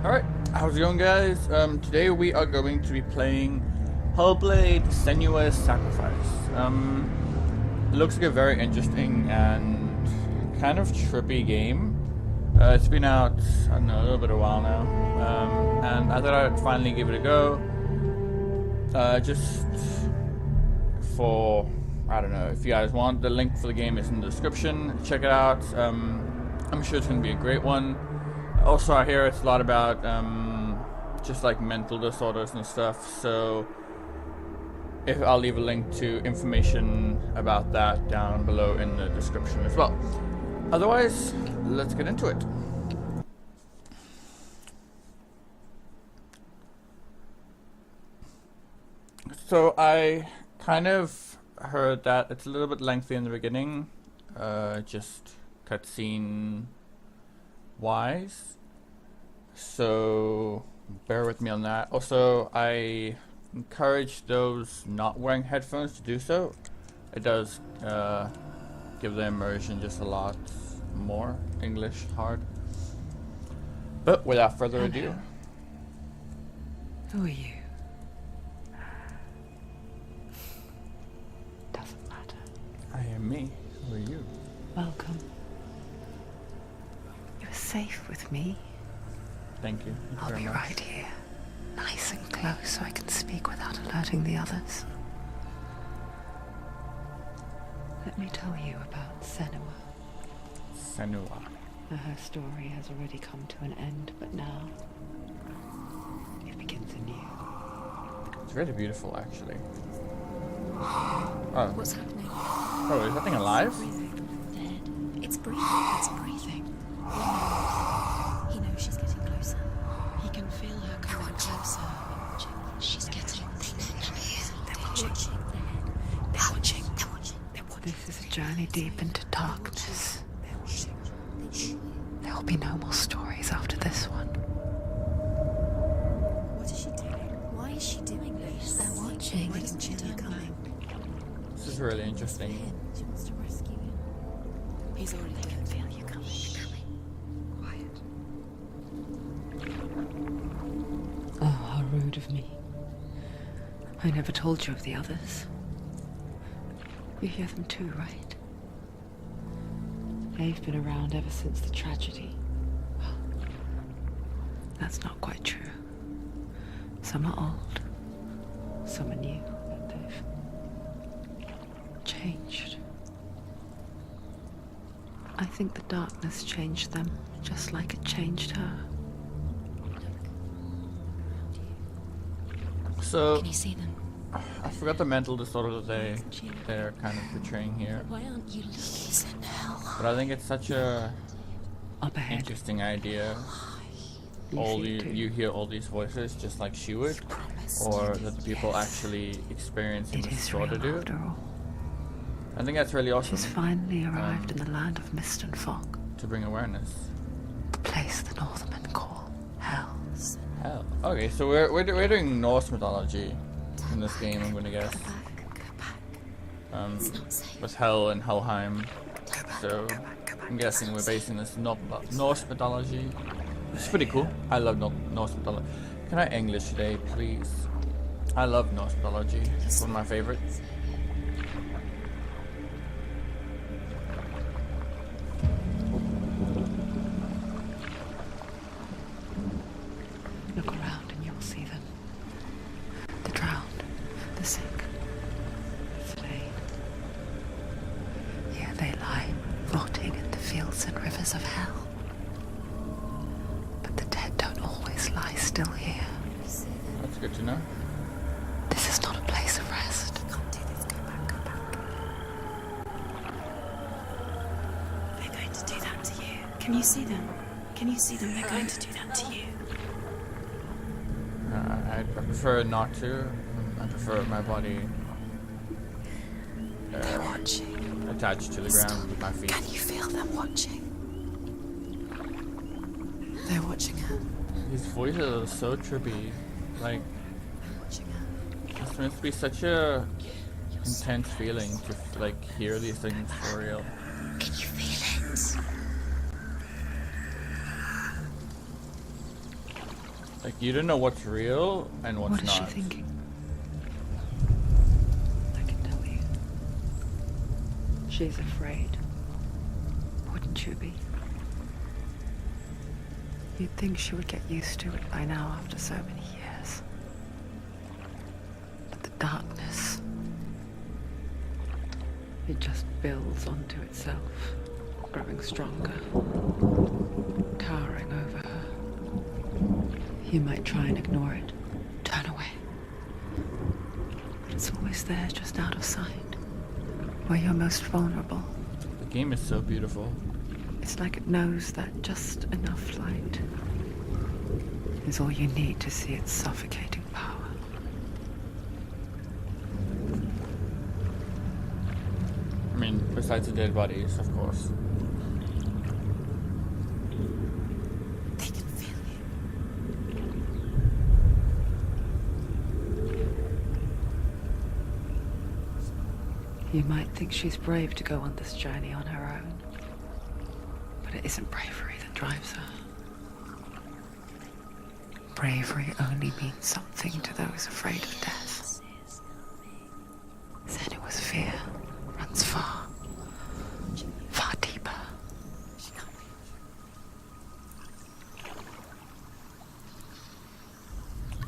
Alright, how's it going, guys? Today we are going to be playing Hellblade Senua's Sacrifice. It looks like a very interesting and kind of trippy game. It's been out, I don't know, a little bit of a while now. And I thought I'd finally give it a go. Just for, I don't know, if you guys want, the link for the game is in the description. Check it out. I'm sure it's going to be a great one. Also, I hear it's a lot about just like mental disorders and stuff, so I'll leave a link to information about that down below in the description as well. Otherwise, let's get into it. So I kind of heard that it's a little bit lengthy in the beginning, just cutscene wise, so bear with me on that. Also, I encourage those not wearing headphones to do so. It does give the immersion just a lot more English hard. But without further ado, who are you? Doesn't matter. I am me. Who are you? Welcome. You're safe with me. Thank you. I'll be right here, nice and close, so I can speak without alerting the others. Let me tell you about Senua. Senua. Her story has already come to an end, but now it begins anew. It's really beautiful, actually. Oh. What's happening? Oh, is that thing alive? Dead. It's breathing. It's breathing. He knows she's getting closer. He can feel her coming closer. She's getting closer. They're watching. They're watching. They're watching. They're watching. This is a journey deep into darkness. They're watching. There will be no more stories after this one. What is she doing? Why is she doing this? They're watching. Why doesn't she turn coming? This is really interesting. She wants to rescue him. He's already dead. I can feel you coming. Quiet. Oh, how rude of me. I never told you of the others. You hear them too, right? They've been around ever since the tragedy. Well, that's not quite true. Some are old, some are new, but they've changed. I think the darkness changed them, just like it changed her. So, Can you see them? I forgot the mental disorder that they're kind of portraying here. Why aren't you looking? He's in hell. But I think it's such a Up ahead. interesting idea. You hear all these voices just like she would, or that the people actually experiencing It the is disorder real do. after all. I think that's really awesome. She's finally arrived in the land of mist and fog. To bring awareness. The place the Northmen call Hell. Hell. Okay, so we're doing Norse mythology in this game, I'm gonna guess. Go back. It's not safe. With Hell and Helheim. So I'm guessing we're basing this Norse mythology. It's pretty cool. I love Norse mythology. Can I English today, please? I love Norse mythology. It's one of my favorites. Look around and you will see them. The drowned, the sick, the slain. Here they lie, rotting in the fields and rivers of hell. But the dead don't always lie still here. That's good to know. This is not a place of rest. Can't do this. Go back. Go back. They're going to do that to you. Can you see them? Can you see them? They're going to do that to you. I prefer not to. I prefer my body They're watching. attached to the ground with my feet. Can you feel them watching? They're watching her. These voices are so trippy. Like, They're watching her. it's meant to be such a intense feeling to like hear these things for real. Can you feel it? Like, you don't know what's real and what's What is not. she thinking? I can tell you. She's afraid. Wouldn't you be? You'd think she would get used to it by now after so many years. But the darkness, it just builds onto itself, growing stronger, towering over her. You might try and ignore it, turn away. But it's always there, just out of sight, where you're most vulnerable. The game is so beautiful. It's like it knows that just enough light is all you need to see its suffocating power. I mean, besides the dead bodies, of course. They can feel you. You might think she's brave to go on this journey on her own, but it isn't bravery that drives her. Bravery only means something to those afraid of death. Senua's fear runs far, far deeper.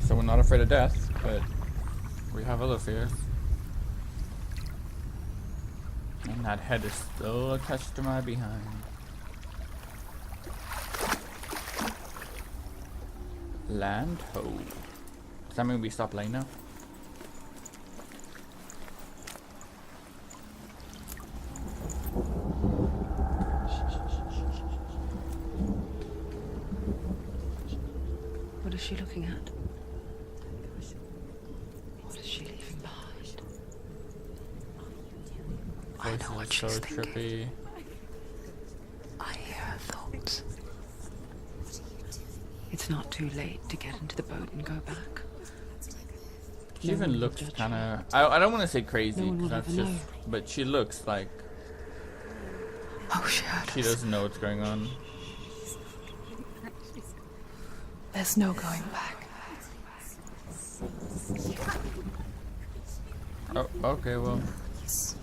So we're not afraid of death, but we have other fears. And that head is still attached to my behind. Land ho. Does that mean we stop playing now? What is she looking at? What is she leaving behind? I know what she's So thinking. trippy. I hear her thoughts. It's not too late to get into the boat and go back. She No even one will looks judge kind of. I don't want to say crazy. No one 'Cause will that's ever just. know. But she looks like Oh, she heard she us. doesn't know what's going on. There's no going back. Oh, okay, well. There's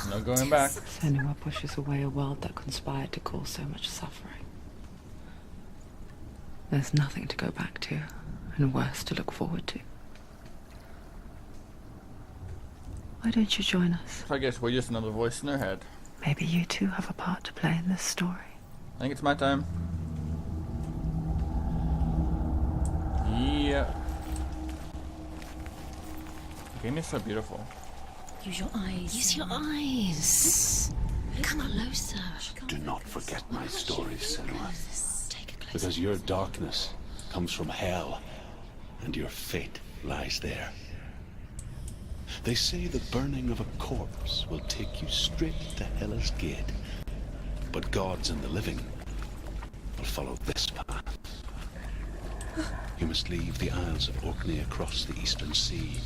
no going back. Senua pushes away a world that conspired to cause so much suffering. There's nothing to go back to, and worse to look forward to. Why don't you join us? So I guess we're just another voice in her head. Maybe you too have a part to play in this story. I think it's my time. Yeah. The game is so beautiful. Use your eyes. Use your eyes. Come closer. Do not forget my stories, Senua, Take a closer. because your darkness comes from hell, and your fate lies there. They say the burning of a corpse will take you straight to Hellas Gate, but gods and the living will follow this path. You must leave the Isles of Orkney across the eastern sea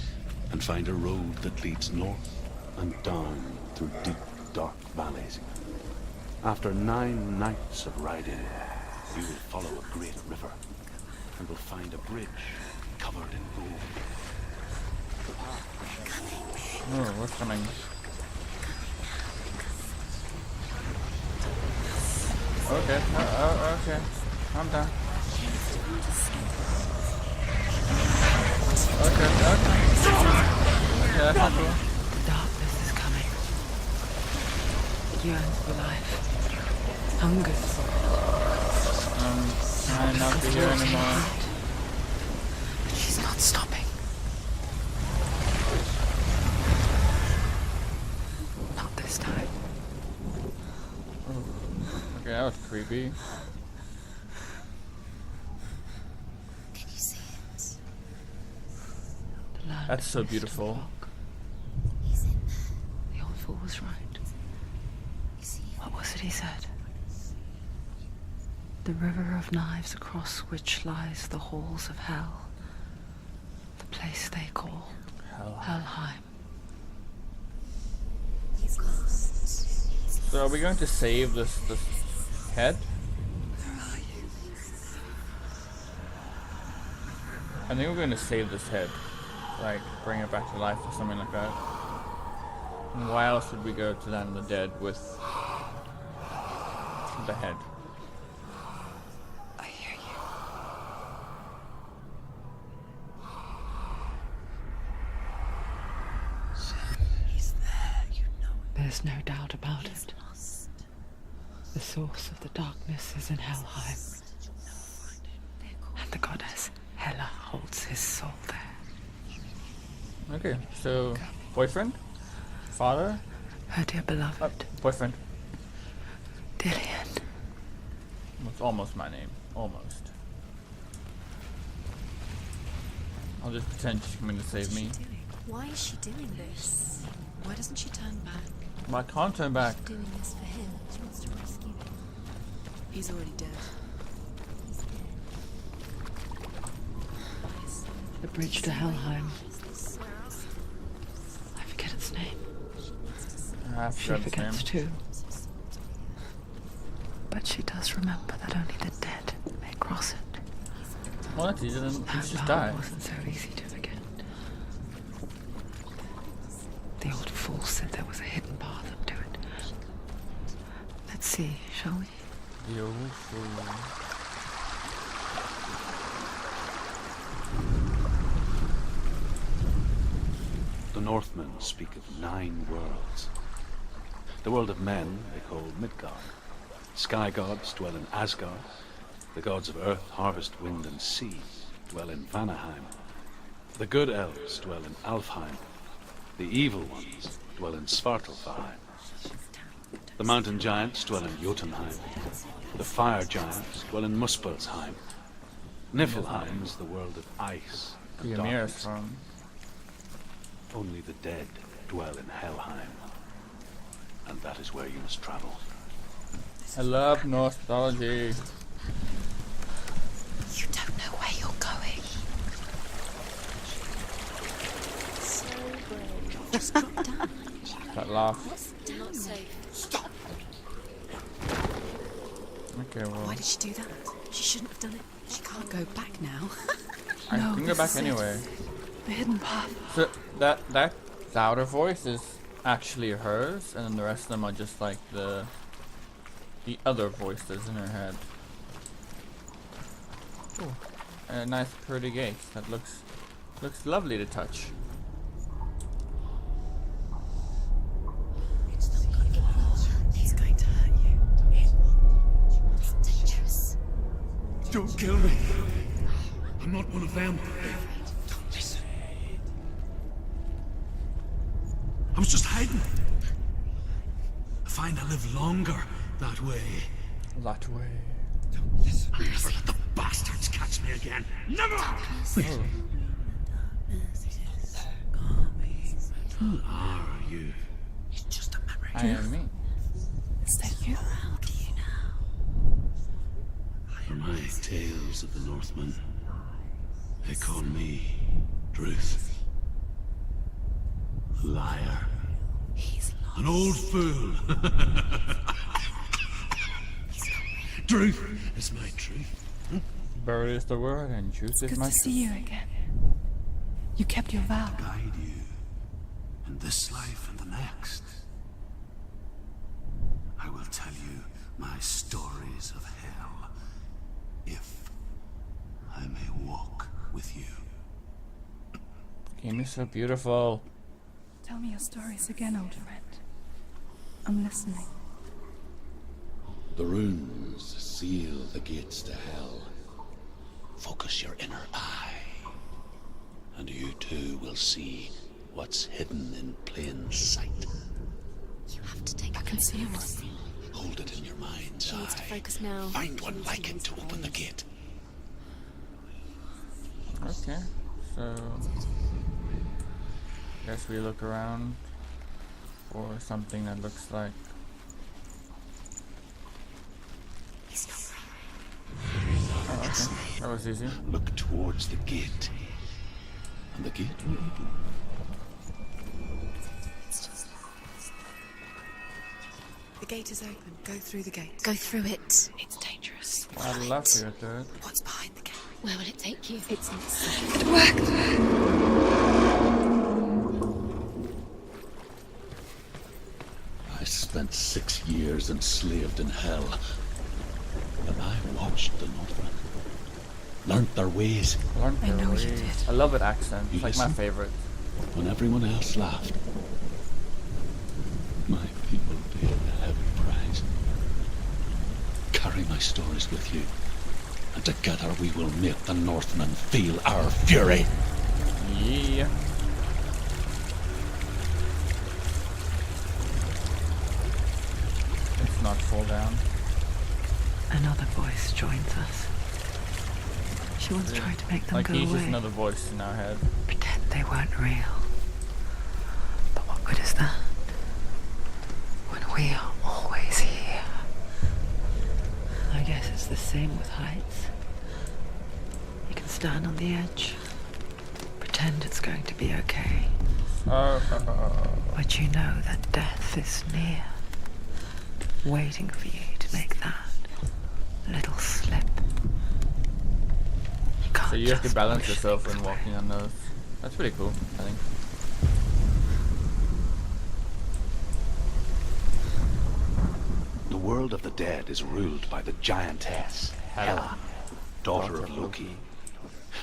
and find a road that leads north and down through deep, dark valleys. After 9 nights of riding, you will follow a great river and will find a bridge covered in gold. Oh, what's coming? Okay, okay. I'm down. Okay. Yeah, that's not cool. The darkness is coming. It yearns for life. Hungers for it. I'm not be here anymore. But she's not stopping. Not this time. Okay, that was creepy. Can you see it? The land That's of so mist and beautiful. fog. He's in there. The old fool was right. You see him? What was it he said? The river of knives across which lies the halls of hell. The place they call Hell. Helheim. He's lost. So are we going to save this head? I think we're going to save this head. Like, bring it back to life or something like that. And why else would we go to Land of the Dead with the head? I hear you. He's there, you know it. There's no doubt about it. The source of the darkness is in Helheim. And the goddess Hela holds his soul there. Okay, so boyfriend? Father? Her dear beloved, Boyfriend. Dillian. It's almost my name. Almost. I'll just pretend she's coming to save me. Why is she doing this? Why doesn't she turn back? I can't turn back. She's doing this for him. She wants to rescue him. He's already dead. He's dead. The bridge to Helheim. Where else? I forget its name. I She forgot his name. forgets too. But she does remember that only the dead may cross it. Well, that's easy. Then That let's just power die. wasn't so easy to forget. The old fool said there was a hidden path up to it. Let's see, shall we? The old fool. The Northmen speak of 9 worlds. The world of men they call Midgard. Sky gods dwell in Asgard. The gods of earth, harvest, wind, and sea dwell in Vanaheim. The good elves dwell in Alfheim. The evil ones dwell in Svartalfheim. The mountain giants dwell in Jotunheim. The fire giants dwell in Muspelheim. Niflheim is the world of ice and The Emir's darkness. from. Only the dead dwell in Helheim. And that is where you must travel. I love nostalgia. You don't know where you're going. So brave. Just drop down. That laugh. You're not safe. Stop. Okay, well. Why did she do that? She shouldn't have done it. She can't go back now. I No, can go this back is it. anyway. The hidden path. So that louder voice is actually hers, and then the rest of them are just like the other voices in her head. Oh, and a nice pretty gate that looks lovely to touch. He's going to hurt you. It's dangerous. Don't kill me. I'm not one of them. Don't listen. I was just hiding. I find I live longer that way. That way. I'll never let the bastards catch me again. Never! Who are you? It's just a memory. I am me. Is that you? For my tales of the Northmen, they call me Druth. Liar. He's lost. An old fool. Truth is my truth. Bird is the word, and juice is Good my to see you again. You kept your vow. Guide you in this life and the next. I will tell you my stories of hell, if I may walk with you. Game is so beautiful. Tell me your stories again, old friend. I'm listening. The runes seal the gates to hell. Focus your inner eye, and you too will see what's hidden in plain sight. You have to take I can see him. Hold it in your mind's She needs to eye. focus now. Find one like it to open the gate. Okay, so guess we look around for something that looks like. Oh, okay, that was easy. Look towards the gate, and the gate will open. The gate is open. Go through the gate. Go through it. It's dangerous. I'd love to go through it. What's behind the gate? Where will it take Thank you. It's not safe. It worked. I spent 6 years enslaved in hell. And I watched the Northmen. Learnt their ways Learned I their know you ways. did. I love it accent. It's You like my listen? favorite. when everyone else laughed. My people paid a heavy price. Carry my stories with you, and together we will make the Northmen feel our fury. Yeah. Let's not fall down. Another voice joins us. She once tried to make them Like go he's away. just another voice in our head. Pretend they weren't real. But what good is that? When we are always here. I guess it's the same with heights. You can stand on the edge, pretend it's going to be okay, but you know that death is near, waiting for you to make that little slip. You can't So you have to just balance push yourself things when away. walking on those. That's pretty cool, I think. The world of the dead is ruled by the giantess, Hela, daughter of Loki.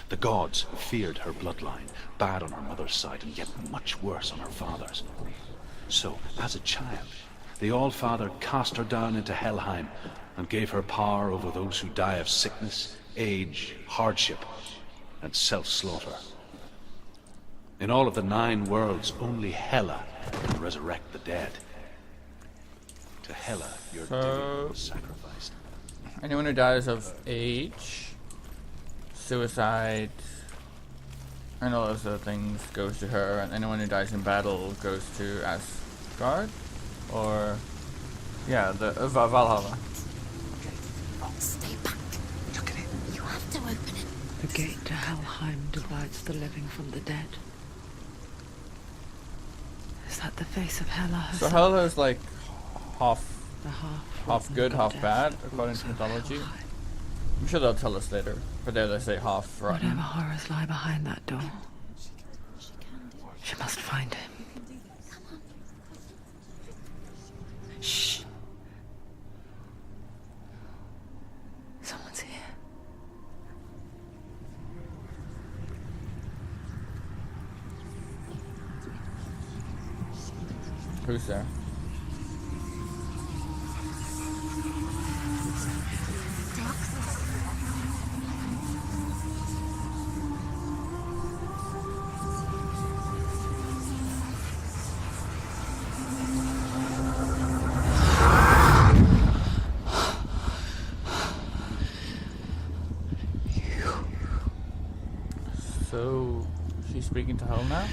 The gods feared her bloodline, bad on her mother's side and yet much worse on her father's. So, as a child, the All-Father cast her down into Helheim and gave her power over those who die of sickness, age, hardship, and self-slaughter. In all of the 9 worlds, only Hela can resurrect the dead. To Hela, your divinity was sacrificed. Anyone who dies of age, suicide, and all those other things goes to her, and anyone who dies in battle goes to Asgard, or yeah, the Valhalla. Stay back. Look at it. You have to open it. The gate to Helheim divides the living from the dead. Is that the face of Hela So herself? Hela is like half The half half good, half goddess bad, that according walks to on mythology. Helheim. I'm sure they'll tell us later, but there they say half rotten. Whatever horrors lie behind that door, she must find him. Shh. Someone's here. Who's there? So, she's speaking to Hel now?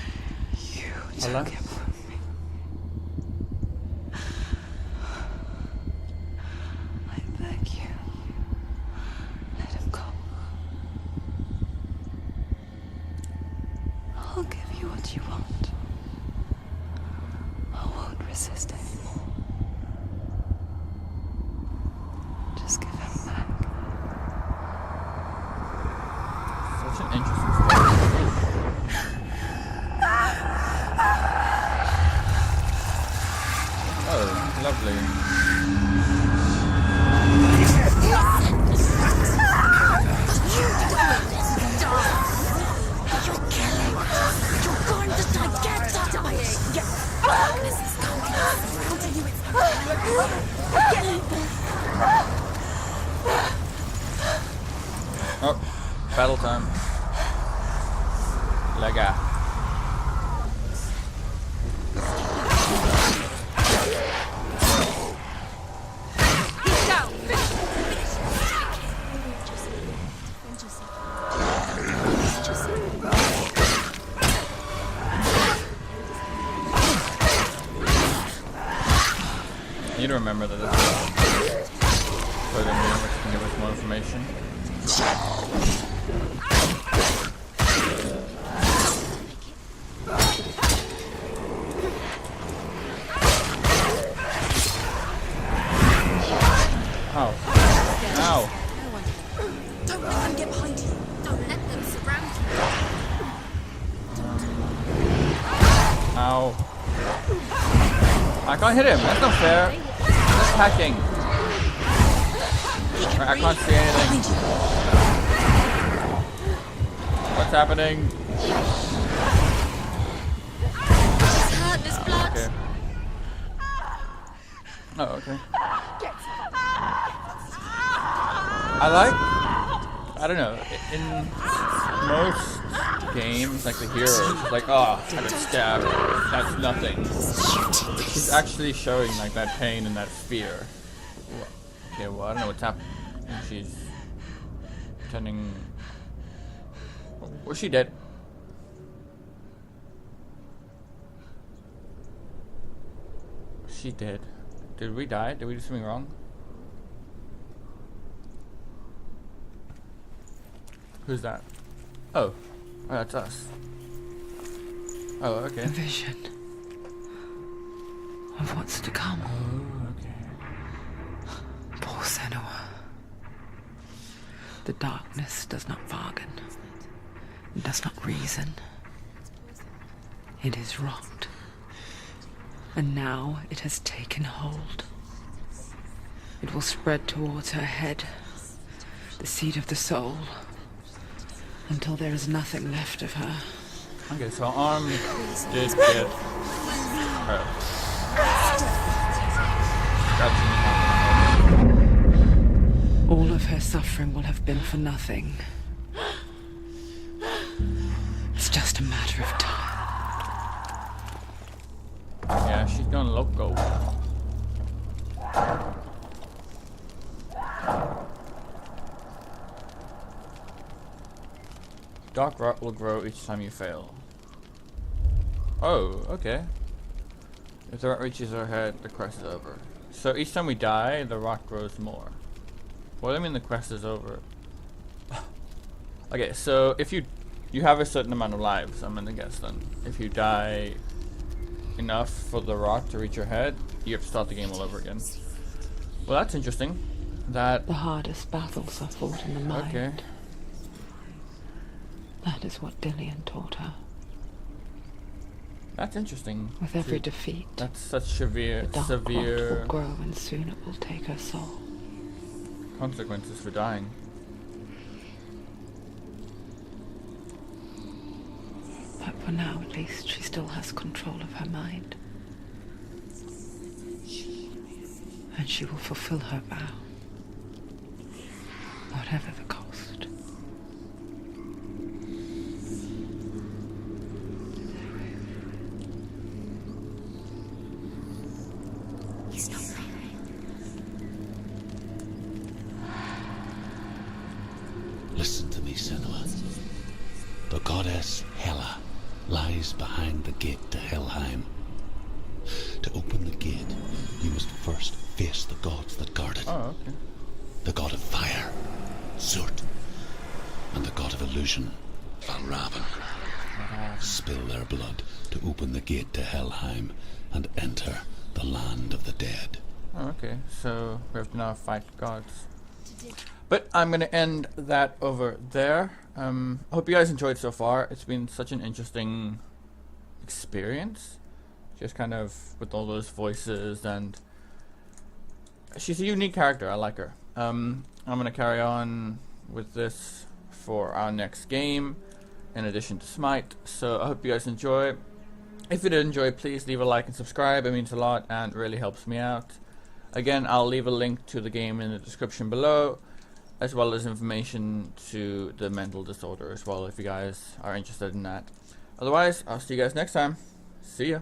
You Hello? took him from me. I beg you. Let him go. I'll give you what you want. I won't resist anymore. Just give him back. Such an interesting story. Oh, lovely. You're killing us. You're going to die. Get dying. Darkness is coming. I'll tell you Oh, battle time. Lega. I need to remember that this is for the meeting, which can give us more information. Ow. Ow. Don't let them get behind you. Don't let them Ow. I can't hit him. That's not fair. That's hacking. I can't see anything. What's happening? He's hurt, there's blood. Okay. Oh, okay. I don't know, in most games, like the hero is like, oh, I got stabbed, that's nothing. She's actually showing like that pain and that fear. Okay, well, I don't know what's happening. She's pretending. Was she dead? She did. Did we die? Did we do something wrong? Who's that? Oh, that's us. Oh, okay. A vision of what's to come. Oh, okay. Poor Senua. The darkness does not bargain. It does not reason. It is wrought. And now it has taken hold. It will spread towards her head, the seat of the soul, until there is nothing left of her. Okay, so arm did get hurt. All of her suffering will have been for nothing. It's just a matter of time. Yeah, she's gone loco. Dark rot will grow each time you fail. Oh, okay. If the rot reaches her head, the quest is over. So each time we die, the rot grows more. What do I mean the quest is over? Okay, so if you have a certain amount of lives, I'm gonna guess then. If you die enough for the rot to reach your head, you have to start the game all over again. Well, that's interesting. That. The hardest battles are fought in the mind. Okay. That is what Dillian taught her. That's interesting. With every defeat, That's such severe, the dark rot will severe grow, and soon it will take her soul. consequences for dying. But for now, at least, she still has control of her mind. And she will fulfill her vow, whatever the cost. He's not breathing. Listen to me, Senua. The goddess Hela lies behind the gate to Helheim. To open the gate, you must first face the gods that guard it. Oh, okay. The god of fire, Zurt, and the god of illusion, Valravan. Spill their blood to open the gate to Helheim and enter the land of the dead. Oh, okay. So we have to now fight gods. But I'm gonna end that over there. I hope you guys enjoyed so far. It's been such an interesting experience. Just kind of with all those voices, and she's a unique character. I like her. I'm gonna carry on with this for our next game, in addition to Smite. So I hope you guys enjoy. If you did enjoy, please leave a like and subscribe. It means a lot and really helps me out. Again, I'll leave a link to the game in the description below, as well as information to the mental disorder as well, if you guys are interested in that. Otherwise, I'll see you guys next time. See ya.